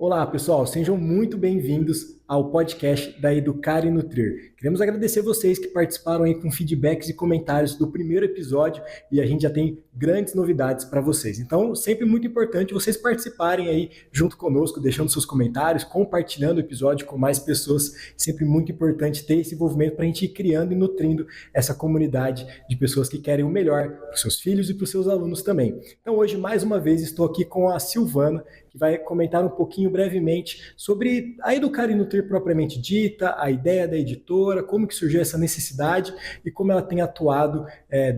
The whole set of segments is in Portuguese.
Olá, pessoal, sejam muito bem-vindos ao podcast da Educar e Nutrir. Queremos agradecer vocês que participaram aí com feedbacks e comentários do primeiro episódio e a gente já tem grandes novidades para vocês. Então, sempre muito importante vocês participarem aí junto conosco, deixando seus comentários, compartilhando o episódio com mais pessoas. Sempre muito importante ter esse envolvimento para a gente ir criando e nutrindo essa comunidade de pessoas que querem o melhor para os seus filhos e para os seus alunos também. Então, hoje, mais uma vez, estou aqui com a Silvana, que vai comentar um pouquinho brevemente sobre a Educar e Nutrir propriamente dita, a ideia da editora, como que surgiu essa necessidade e como ela tem atuado,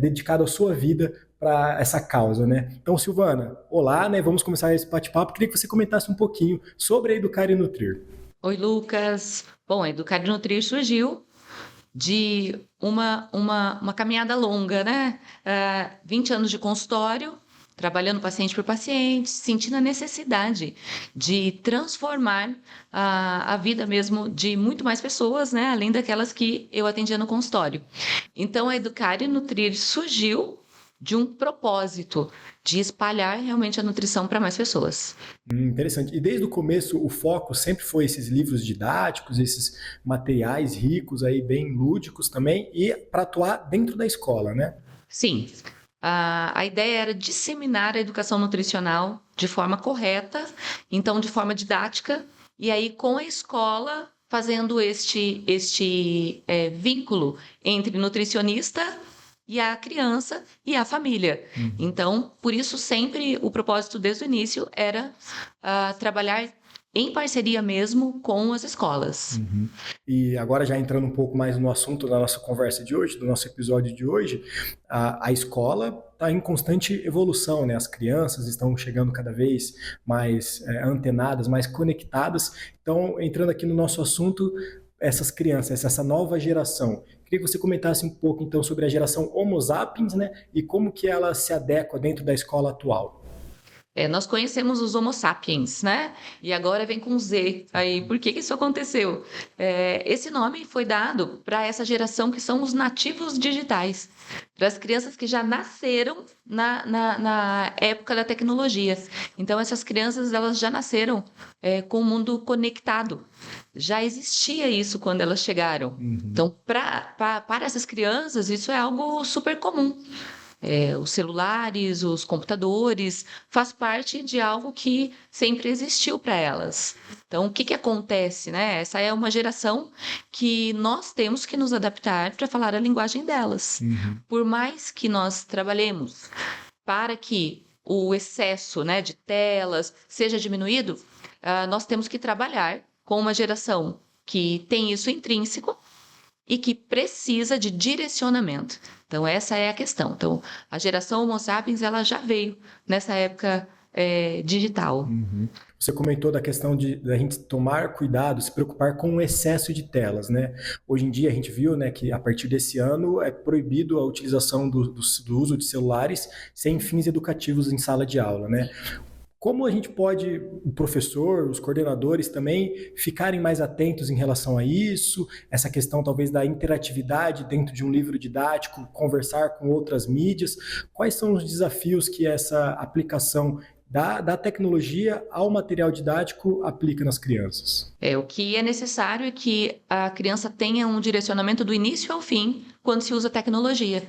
dedicado a sua vida para essa causa, né? Então, Silvana, olá, né? Vamos começar esse bate-papo. Queria que você comentasse um pouquinho sobre a Educar e Nutrir. Oi, Lucas. Bom, a Educar e Nutrir surgiu de uma caminhada longa, né? 20 anos de consultório, trabalhando paciente por paciente, sentindo a necessidade de transformar a vida mesmo de muito mais pessoas, né? Além daquelas que eu atendia no consultório. Então, a Educar e Nutrir surgiu de um propósito de espalhar realmente a nutrição para mais pessoas. Interessante. E desde o começo o foco sempre foi esses livros didáticos, esses materiais ricos aí, bem lúdicos também, e para atuar dentro da escola, né? Sim, a ideia era disseminar a educação nutricional de forma correta, então de forma didática, e aí com a escola fazendo este vínculo entre nutricionista e a criança e a família. Então, por isso sempre o propósito desde o início era trabalhar em parceria mesmo com as escolas. E agora já entrando um pouco mais no assunto da nossa conversa de hoje, do nosso episódio de hoje, a escola está em constante evolução, né? As crianças estão chegando cada vez mais antenadas, mais conectadas. Então, entrando aqui no nosso assunto, essas crianças, essa nova geração. Queria que você comentasse um pouco então sobre a geração Homo sapiens, né? E como que ela se adequa dentro da escola atual. Nós conhecemos os Homo sapiens, né? E agora vem com Z. Aí, por que isso aconteceu? Esse nome foi dado para essa geração que são os nativos digitais, para as crianças que já nasceram na época da tecnologia. Então, essas crianças elas já nasceram com o mundo conectado. Já existia isso quando elas chegaram. Então, para essas crianças, isso é algo super comum. Os celulares, os computadores, faz parte de algo que sempre existiu para elas. Então, o que acontece, né? Essa é uma geração que nós temos que nos adaptar para falar a linguagem delas. Por mais que nós trabalhemos para que o excesso, né, de telas seja diminuído, nós temos que trabalhar com uma geração que tem isso intrínseco e que precisa de direcionamento. Então, essa é a questão. Então, a geração Homo sapiens, ela já veio nessa época digital. Você comentou da questão da gente tomar cuidado, se preocupar com o excesso de telas, né? Hoje em dia a gente viu, né, que a partir desse ano é proibido a utilização do uso de celulares sem fins educativos em sala de aula, né? Como a gente pode, o professor, os coordenadores também, ficarem mais atentos em relação a isso, essa questão talvez da interatividade dentro de um livro didático, conversar com outras mídias, quais são os desafios que essa aplicação da tecnologia ao material didático aplica nas crianças? O que é necessário é que a criança tenha um direcionamento do início ao fim quando se usa tecnologia.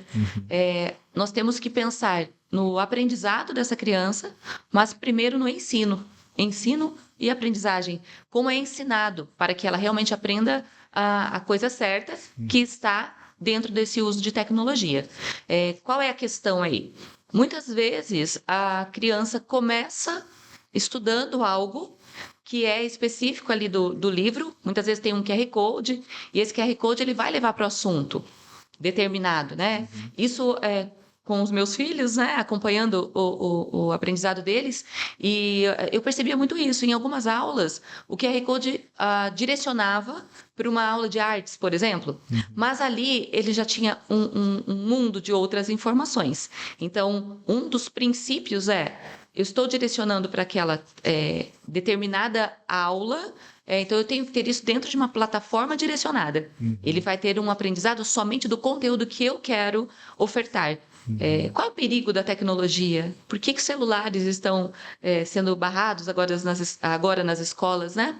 Nós temos que pensar no aprendizado dessa criança, mas primeiro no ensino. Ensino e aprendizagem. Como é ensinado para que ela realmente aprenda a coisa certa que está dentro desse uso de tecnologia. Qual é a questão aí? Muitas vezes a criança começa estudando algo que é específico ali do livro, muitas vezes tem um QR Code, e esse QR Code ele vai levar para o assunto determinado, né? Isso com os meus filhos, né, acompanhando o aprendizado deles, e eu percebia muito isso. Em algumas aulas, o QR Code direcionava para uma aula de artes, por exemplo, mas ali ele já tinha um mundo de outras informações. Então, um dos princípios eu estou direcionando para aquela determinada aula, então eu tenho que ter isso dentro de uma plataforma direcionada. Ele vai ter um aprendizado somente do conteúdo que eu quero ofertar. Qual é o perigo da tecnologia? Por que celulares estão sendo barrados agora nas escolas, né?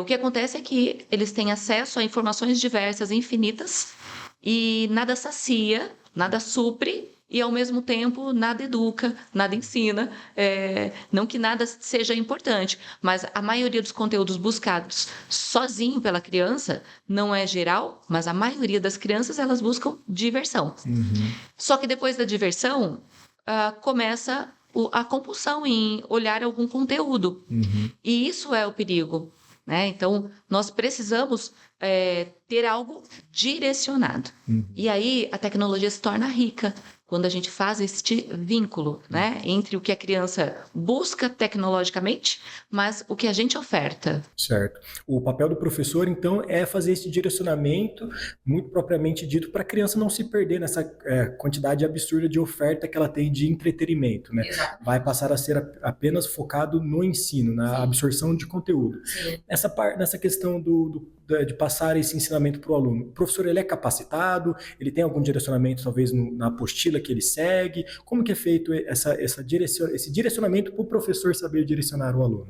O que acontece é que eles têm acesso a informações diversas, infinitas, e nada sacia, nada supre, e ao mesmo tempo nada educa, nada ensina. Não que nada seja importante, mas a maioria dos conteúdos buscados sozinho pela criança não é geral, mas a maioria das crianças elas buscam diversão. Só que depois da diversão começa a compulsão em olhar algum conteúdo. E isso é o perigo, né? Então, nós precisamos ter algo direcionado. E aí, a tecnologia se torna rica quando a gente faz este vínculo, né? Entre o que a criança busca tecnologicamente, mas o que a gente oferta. Certo. O papel do professor, então, é fazer esse direcionamento, muito propriamente dito, para a criança não se perder nessa quantidade absurda de oferta que ela tem de entretenimento, né? Exato. Vai passar a ser apenas focado no ensino, na absorção de conteúdo. Nessa questão de passar esse ensinamento para o aluno, o professor ele é capacitado, ele tem algum direcionamento talvez na apostila que ele segue, como que é feito esse direcionamento para o professor saber direcionar o aluno?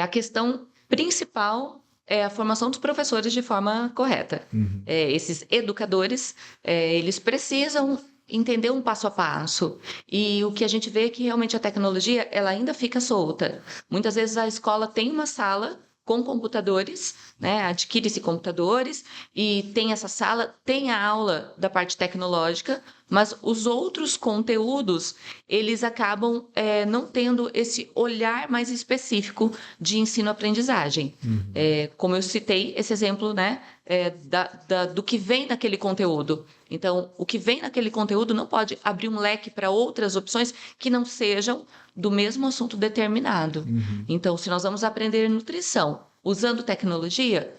A questão principal é a formação dos professores de forma correta. Esses educadores, eles precisam entender um passo a passo. E o que a gente vê é que realmente a tecnologia ela ainda fica solta. Muitas vezes a escola tem uma sala com computadores, né? Adquire-se computadores e tem essa sala, tem a aula da parte tecnológica, mas os outros conteúdos, eles acabam não tendo esse olhar mais específico de ensino-aprendizagem. Como eu citei esse exemplo, né? Do que vem naquele conteúdo. Então, o que vem naquele conteúdo não pode abrir um leque para outras opções que não sejam do mesmo assunto determinado. Então, se nós vamos aprender nutrição usando tecnologia,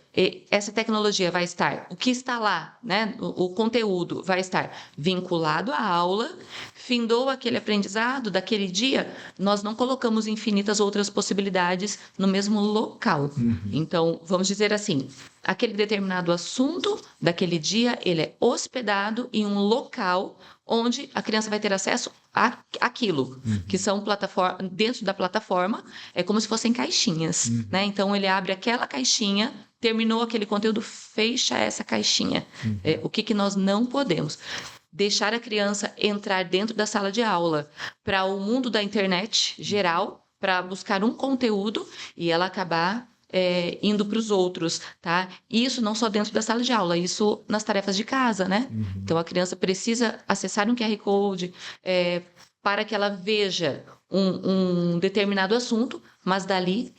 essa tecnologia vai estar, o que está lá, né, o conteúdo vai estar vinculado à aula, findou aquele aprendizado daquele dia, nós não colocamos infinitas outras possibilidades no mesmo local. Então, vamos dizer assim, aquele determinado assunto daquele dia, ele é hospedado em um local onde a criança vai ter acesso àquilo, que são dentro da plataforma, é como se fossem caixinhas, né? Então, ele abre aquela caixinha, terminou aquele conteúdo, fecha essa caixinha. O que nós não podemos? Deixar a criança entrar dentro da sala de aula para o mundo da internet geral, para buscar um conteúdo e ela acabar indo para os outros, tá? Isso não só dentro da sala de aula, isso nas tarefas de casa, né? Então, a criança precisa acessar um QR Code para que ela veja um determinado assunto, mas dali,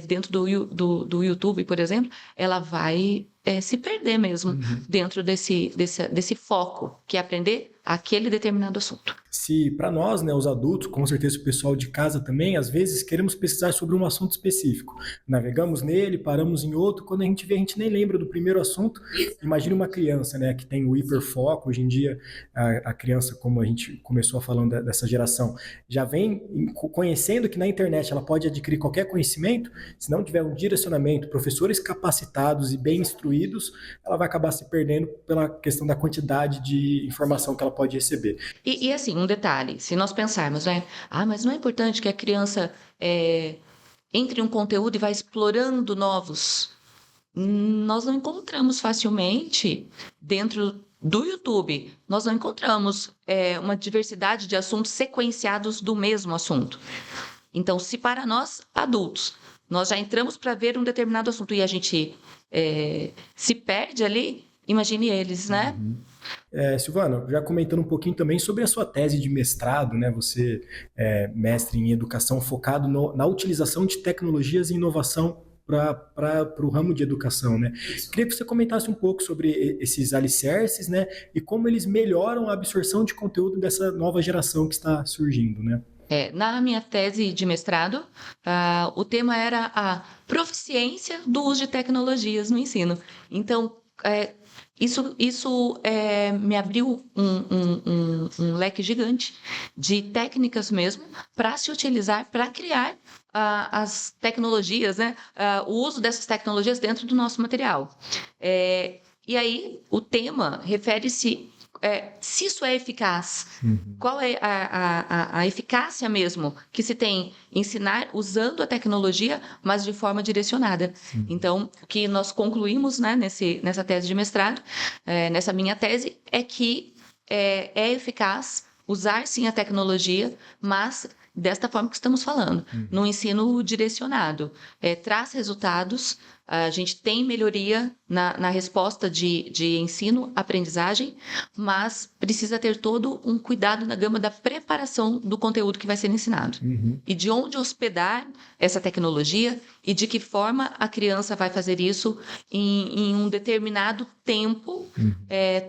dentro do YouTube, por exemplo, ela vai se perder mesmo dentro desse foco, que é aprender aquele determinado assunto. Se para nós, né, os adultos, com certeza o pessoal de casa também, às vezes queremos pesquisar sobre um assunto específico. Navegamos nele, paramos em outro, quando a gente vê, a gente nem lembra do primeiro assunto. Imagina uma criança, né, que tem o hiperfoco. Hoje em dia, a criança, como a gente começou falando dessa geração, já vem conhecendo que na internet ela pode adquirir qualquer conhecimento. Se não tiver um direcionamento, professores capacitados e bem instruídos, ela vai acabar se perdendo pela questão da quantidade de informação que ela pode receber. E assim, um detalhe, se nós pensarmos, né? Mas não é importante que a criança entre em um conteúdo e vá explorando novos. Nós não encontramos facilmente dentro do YouTube, nós não encontramos uma diversidade de assuntos sequenciados do mesmo assunto. Então, se para nós, adultos, nós já entramos para ver um determinado assunto e a gente se perde ali, imagine eles, né? Silvana, já comentando um pouquinho também sobre a sua tese de mestrado, né? Você é mestre em educação focado na utilização de tecnologias e inovação para o ramo de educação, né? Queria que você comentasse um pouco sobre esses alicerces, né? E como eles melhoram a absorção de conteúdo dessa nova geração que está surgindo, né? Na minha tese de mestrado, o tema era a proficiência do uso de tecnologias no ensino. Então, isso me abriu um leque gigante de técnicas mesmo para se utilizar, para criar as tecnologias, né? O uso dessas tecnologias dentro do nosso material. E aí, o tema refere-se se isso é eficaz, qual é a eficácia mesmo que se tem ensinar usando a tecnologia, mas de forma direcionada. Então, o que nós concluímos, né, nessa tese de mestrado, nessa minha tese, é que é eficaz usar sim a tecnologia, mas desta forma que estamos falando, no ensino direcionado. Traz resultados, a gente tem melhoria na resposta de ensino-aprendizagem, mas precisa ter todo um cuidado na gama da preparação do conteúdo que vai ser ensinado. E de onde hospedar essa tecnologia e de que forma a criança vai fazer isso em um determinado tempo.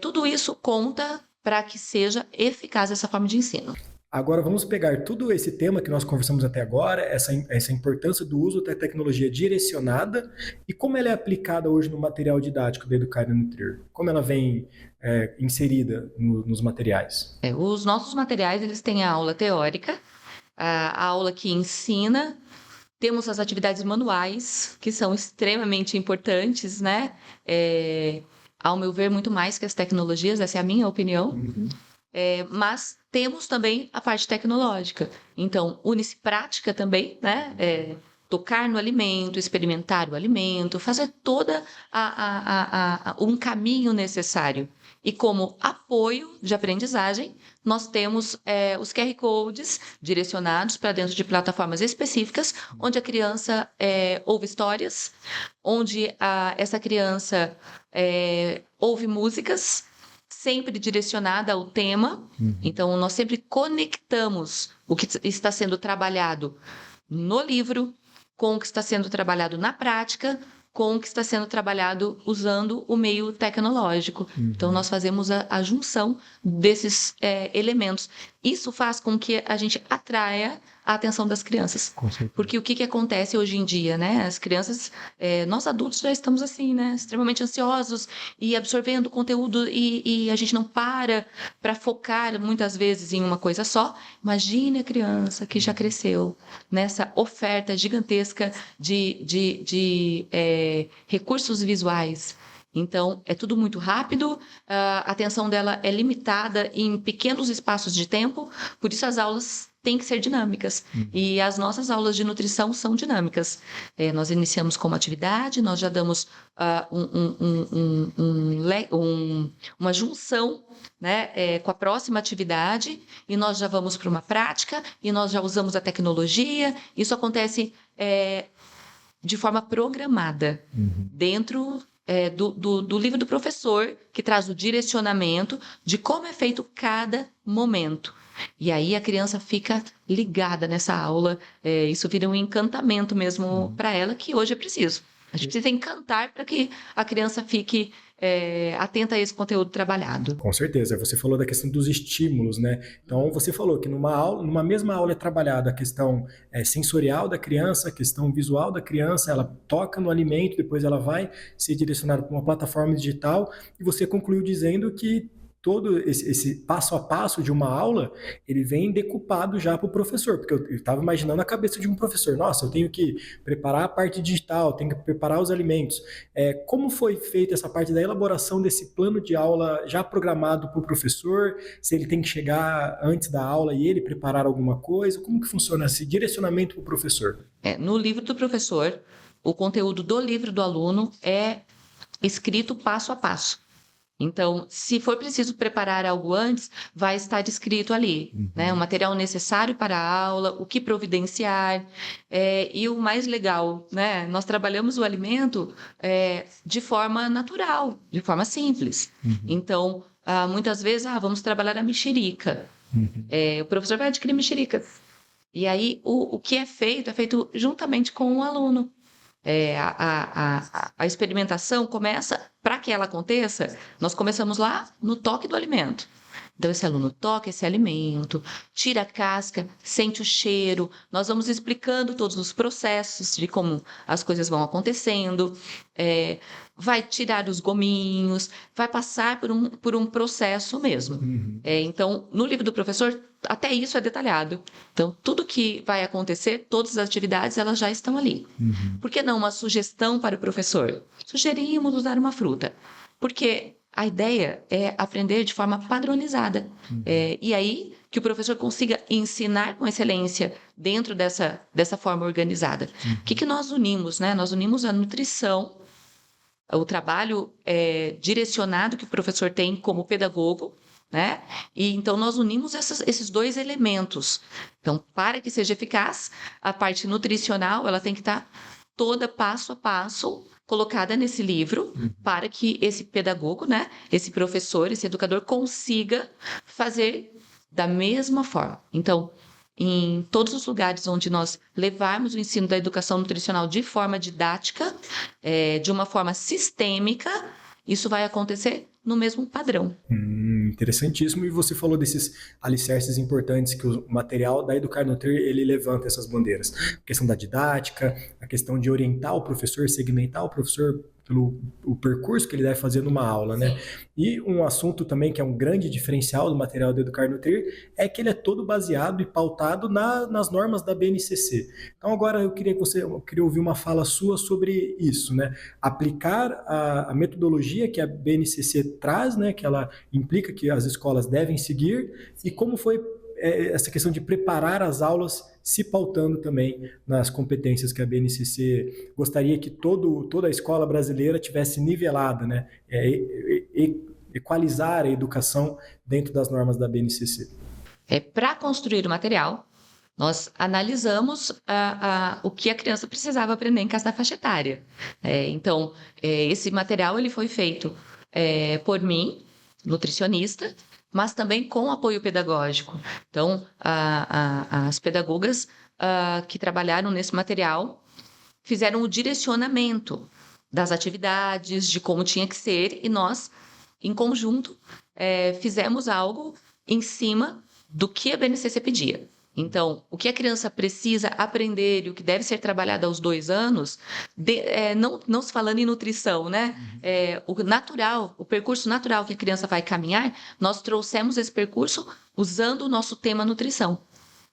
Tudo isso conta para que seja eficaz essa forma de ensino. Agora vamos pegar todo esse tema que nós conversamos até agora, essa importância do uso da tecnologia direcionada e como ela é aplicada hoje no material didático da Educar e Nutrir. Como ela vem inserida nos materiais? Os nossos materiais, eles têm a aula teórica, a aula que ensina. Temos as atividades manuais, que são extremamente importantes, né? Ao meu ver, muito mais que as tecnologias, essa é a minha opinião. Mas temos também a parte tecnológica. Então, une-se prática também, né? Tocar no alimento, experimentar o alimento, fazer toda um caminho necessário. E como apoio de aprendizagem, nós temos os QR Codes direcionados para dentro de plataformas específicas, onde a criança ouve histórias, onde essa criança ouve músicas, sempre direcionada ao tema. Então, nós sempre conectamos o que está sendo trabalhado no livro com o que está sendo trabalhado na prática, com o que está sendo trabalhado usando o meio tecnológico. Então, nós fazemos a junção desses elementos. Isso faz com que a gente atraia a atenção das crianças. Porque o que acontece hoje em dia, né? As crianças, nós adultos já estamos assim, né? Extremamente ansiosos e absorvendo conteúdo e a gente não para focar muitas vezes em uma coisa só. Imagine a criança que já cresceu nessa oferta gigantesca de recursos visuais. Então, é tudo muito rápido, a atenção dela é limitada em pequenos espaços de tempo, por isso as aulas têm que ser dinâmicas. E as nossas aulas de nutrição são dinâmicas. Nós iniciamos com uma atividade, nós já damos uma junção, né, com a próxima atividade, e nós já vamos para uma prática, e nós já usamos a tecnologia. Isso acontece de forma programada, dentro do livro do professor, que traz o direcionamento de como é feito cada momento. E aí a criança fica ligada nessa aula, isso vira um encantamento mesmo para ela, que hoje é preciso. A gente precisa encantar para que a criança fique atenta a esse conteúdo trabalhado. Com certeza. Você falou da questão dos estímulos, né? Então, você falou que numa mesma aula é trabalhada a questão sensorial da criança, a questão visual da criança, ela toca no alimento, depois ela vai ser direcionada para uma plataforma digital, e você concluiu dizendo que todo esse passo a passo de uma aula, ele vem decupado já para o professor, porque eu estava imaginando a cabeça de um professor. Nossa, eu tenho que preparar a parte digital, tenho que preparar os alimentos. Como foi feita essa parte da elaboração desse plano de aula já programado para o professor? Se ele tem que chegar antes da aula e ele preparar alguma coisa? Como que funciona esse direcionamento para o professor? No livro do professor, o conteúdo do livro do aluno é escrito passo a passo. Então, se for preciso preparar algo antes, vai estar escrito ali, né? O material necessário para a aula, o que providenciar, e o mais legal, né? Nós trabalhamos o alimento de forma natural, de forma simples. Então, muitas vezes, vamos trabalhar a mexerica. O professor vai adquirir mexericas. E aí, o que é feito juntamente com o aluno. A experimentação começa, para que ela aconteça, nós começamos lá no toque do alimento. Então, esse aluno toca esse alimento, tira a casca, sente o cheiro, nós vamos explicando todos os processos de como as coisas vão acontecendo, vai tirar os gominhos, vai passar por um processo mesmo. Então, no livro do professor, até isso é detalhado. Então, tudo que vai acontecer, todas as atividades, elas já estão ali. Por que não uma sugestão para o professor? Sugerimos usar uma fruta. Porque a ideia é aprender de forma padronizada. E aí que o professor consiga ensinar com excelência dentro dessa forma organizada. O que nós unimos, né? Nós unimos a nutrição, o trabalho direcionado que o professor tem como pedagogo, né? E então nós unimos esses dois elementos. Então, para que seja eficaz, a parte nutricional ela tem que estar toda passo a passo colocada nesse livro, para que esse pedagogo, né, esse professor, esse educador consiga fazer da mesma forma. Então, em todos os lugares onde nós levarmos o ensino da educação nutricional de forma didática, de uma forma sistêmica, isso vai acontecer no mesmo padrão. Interessantíssimo. E você falou desses alicerces importantes que o material da Educar Nutrir, ele levanta essas bandeiras. A questão da didática, a questão de orientar o professor, segmentar o professor pelo o percurso que ele deve fazer numa aula, né? E um assunto também que é um grande diferencial do material do Educar Nutrir é que ele é todo baseado e pautado nas normas da BNCC. Então agora eu queria ouvir uma fala sua sobre isso, né? Aplicar a metodologia que a BNCC traz, né? Que ela implica que as escolas devem seguir, e como foi essa questão de preparar as aulas se pautando também nas competências que a BNCC gostaria que toda a escola brasileira tivesse nivelada, né? Equalizar a educação dentro das normas da BNCC. Para construir o material, nós analisamos o que a criança precisava aprender em cada faixa etária. Então, esse material ele foi feito por mim, nutricionista, mas também com apoio pedagógico. Então, as pedagogas que trabalharam nesse material fizeram o direcionamento das atividades, de como tinha que ser, e nós, em conjunto, fizemos algo em cima do que a BNCC pedia. Então, o que a criança precisa aprender e o que deve ser trabalhado aos 2 anos, não se falando em nutrição, né? O percurso natural que a criança vai caminhar, nós trouxemos esse percurso usando o nosso tema nutrição.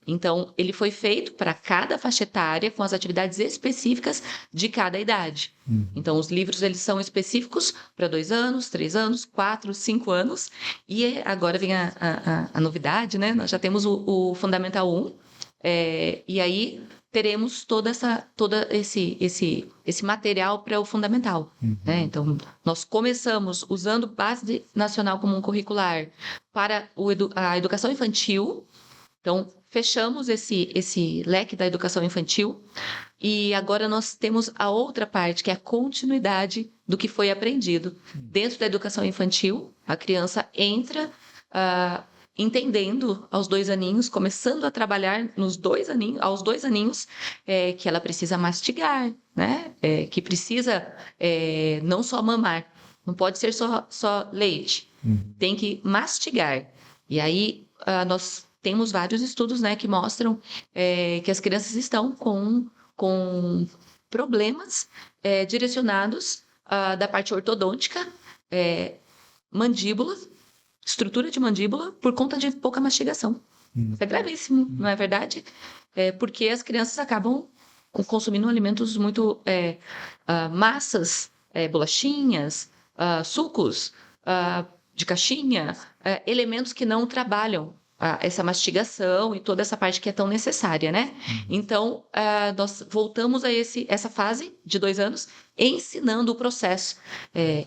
Então, ele foi feito para cada faixa etária, com as atividades específicas de cada idade. Então, os livros eles são específicos para 2 anos, 3 anos, 4, 5 anos. E agora vem a novidade, né? Nós já temos o Fundamental 1. E aí teremos todo esse material para o Fundamental. Né? Então, nós começamos usando Base Nacional Comum Curricular para a educação infantil. Então, fechamos esse leque da educação infantil e agora nós temos a outra parte, que é a continuidade do que foi aprendido. Dentro da educação infantil, a criança entra entendendo aos 2 aninhos, começando a trabalhar aos 2 aninhos, que ela precisa mastigar, né? Que precisa não só mamar, não pode ser só leite, tem que mastigar. E aí nós temos vários estudos, né, que mostram que as crianças estão com problemas direcionados da parte ortodôntica, mandíbula, estrutura de mandíbula, por conta de pouca mastigação. Isso é gravíssimo, não é verdade? Porque as crianças acabam consumindo alimentos muito massas, bolachinhas, sucos de caixinha, elementos que não trabalham essa mastigação e toda essa parte que é tão necessária, né? Então, nós voltamos a essa fase de 2 anos, ensinando o processo,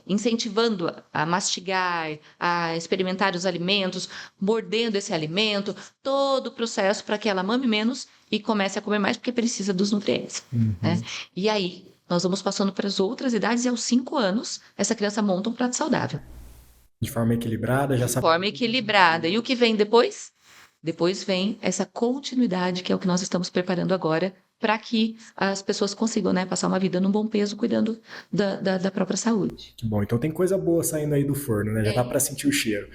incentivando a mastigar, a experimentar os alimentos, mordendo esse alimento, todo o processo para que ela mame menos e comece a comer mais, porque precisa dos nutrientes. Né? E aí, nós vamos passando para as outras idades e aos 5 anos, essa criança monta um prato saudável. De forma equilibrada, já sabe. De forma equilibrada. E o que vem depois? Depois vem essa continuidade, que é o que nós estamos preparando agora, para que as pessoas consigam, né, passar uma vida num bom peso, cuidando da própria saúde. Que bom, então tem coisa boa saindo aí do forno, né? Já dá para sentir o cheiro.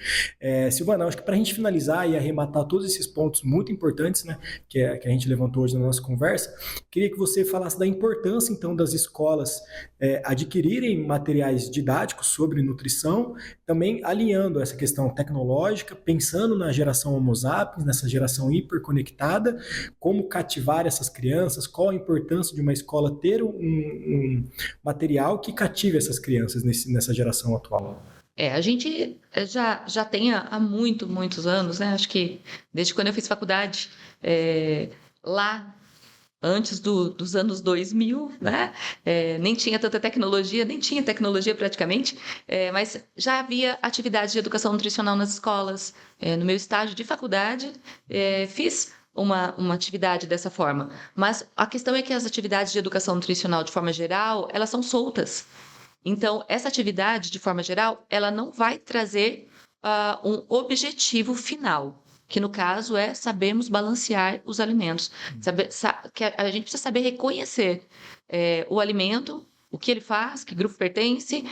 Silvana, acho que para a gente finalizar e arrematar todos esses pontos muito importantes, né, que a gente levantou hoje na nossa conversa, queria que você falasse da importância, então, das escolas adquirirem materiais didáticos sobre nutrição, também alinhando essa questão tecnológica, pensando na geração Homo sapiens, nessa geração hiperconectada, como cativar essas crianças, qual a importância de uma escola ter um material que cative essas crianças nessa geração atual. A gente já tem há muitos anos, né? Acho que desde quando eu fiz faculdade, lá antes dos anos 2000, né? Nem tinha tanta tecnologia, nem tinha tecnologia praticamente, mas já havia atividades de educação nutricional nas escolas. No meu estágio de faculdade, fiz uma atividade dessa forma. Mas a questão é que as atividades de educação nutricional, de forma geral, elas são soltas. Então, essa atividade, de forma geral, ela não vai trazer um objetivo final, que no caso é sabermos balancear os alimentos. Que a gente precisa saber reconhecer o alimento, o que ele faz, que grupo pertence,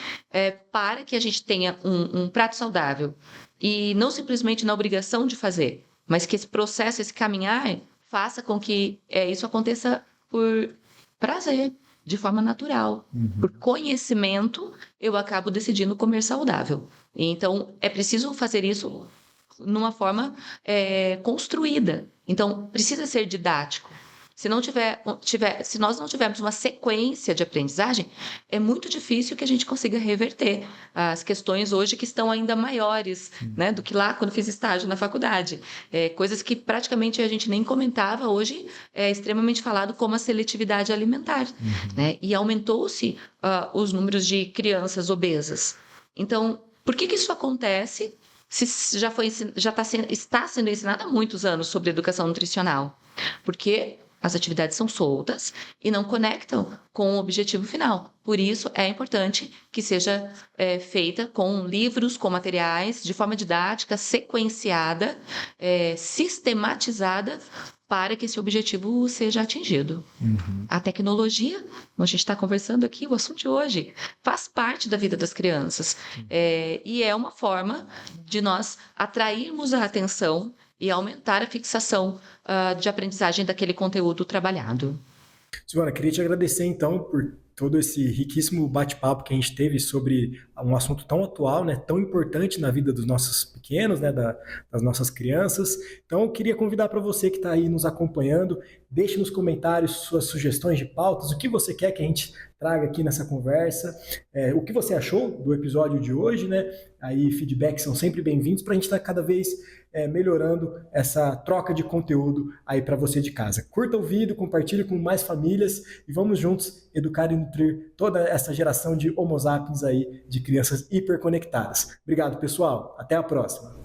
para que a gente tenha um prato saudável. E não simplesmente na obrigação de fazer, mas que esse processo, esse caminhar, faça com que isso aconteça por prazer, de forma natural. Por conhecimento, eu acabo decidindo comer saudável. Então, é preciso fazer isso numa forma construída. Então, precisa ser didático. Se nós não tivermos uma sequência de aprendizagem, é muito difícil que a gente consiga reverter as questões hoje que estão ainda maiores, né, do que lá quando fiz estágio na faculdade. Coisas que praticamente a gente nem comentava, hoje é extremamente falado como a seletividade alimentar, né? E aumentou-se os números de crianças obesas. Então, por que isso acontece se está sendo ensinado há muitos anos sobre educação nutricional? Porque as atividades são soltas e não conectam com o objetivo final. Por isso, é importante que seja feita com livros, com materiais, de forma didática, sequenciada, sistematizada, para que esse objetivo seja atingido. A tecnologia, como a gente está conversando aqui, o assunto de hoje, faz parte da vida das crianças. E é uma forma de nós atrairmos a atenção e aumentar a fixação de aprendizagem daquele conteúdo trabalhado. Silvana, queria te agradecer então por todo esse riquíssimo bate-papo que a gente teve sobre um assunto tão atual, né, tão importante na vida dos nossos pequenos, né, das nossas crianças. Então, eu queria convidar para você que está aí nos acompanhando, deixe nos comentários suas sugestões de pautas, o que você quer que a gente traga aqui nessa conversa, o que você achou do episódio de hoje, né? Aí feedbacks são sempre bem-vindos para a gente estar cada vez melhorando essa troca de conteúdo aí para você de casa. Curta o vídeo, compartilhe com mais famílias e vamos juntos educar e nutrir toda essa geração de homo sapiens aí, de crianças hiperconectadas. Obrigado, pessoal. Até a próxima.